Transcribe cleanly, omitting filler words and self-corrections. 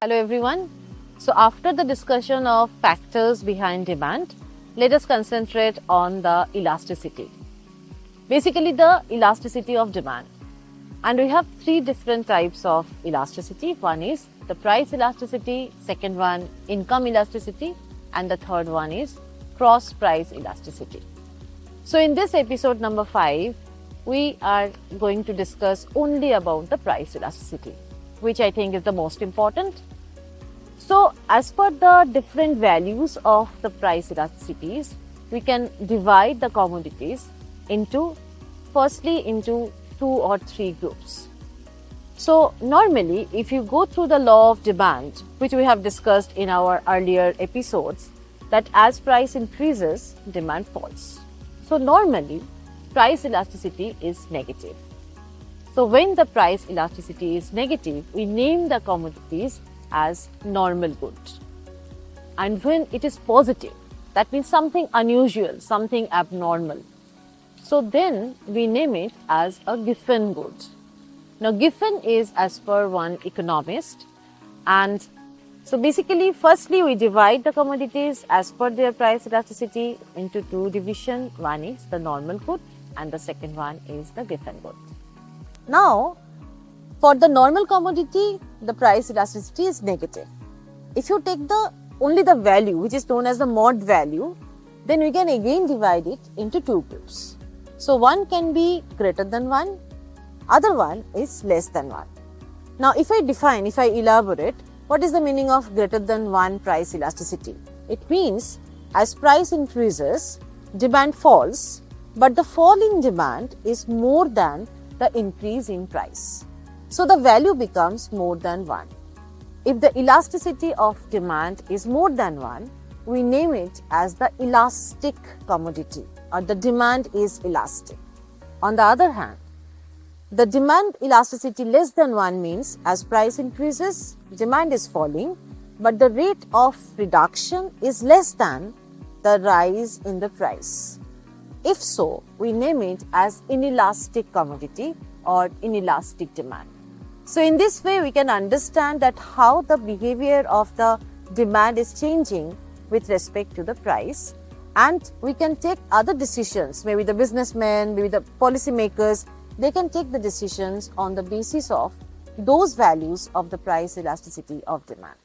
Hello everyone. So after the discussion of factors behind demand, let us concentrate on the elasticity. Basically the elasticity of demand. And we have three different types of elasticity. One is the price elasticity, second one income elasticity, and the third one is cross price elasticity. So in this episode number 5, we are going to discuss only about the price elasticity, which I think is the most important. So as per the different values of the price elasticities, we can divide the commodities into two or three groups. So normally, if you go through the law of demand, which we have discussed in our earlier episodes, that as price increases, demand falls. So normally, price elasticity is negative. So when the price elasticity is negative, we name the commodities as normal good. And when it is positive, that means something unusual, something abnormal. So then we name it as a Giffen good. Now Giffen is as per one economist, and so basically firstly we divide the commodities as per their price elasticity into two divisions. One is the normal good and the second one is the Giffen good. Now for the normal commodity, the price elasticity is negative. If you take only the value which is known as the mod value, then we can again divide it into two groups. So one can be greater than 1, other one is less than 1. Now if I elaborate, what is the meaning of greater than 1 price elasticity? It means as price increases, demand falls, but the fall in demand is more than the increase in price. So the value becomes more than 1. If the elasticity of demand is more than 1, we name it as the elastic commodity, or the demand is elastic. On the other hand, the demand elasticity less than 1 means as price increases, demand is falling, but the rate of reduction is less than the rise in the price. If so, we name it as inelastic commodity or inelastic demand. So in this way, we can understand that how the behavior of the demand is changing with respect to the price, and we can take other decisions. Maybe the businessmen, maybe the policymakers, they can take the decisions on the basis of those values of the price elasticity of demand.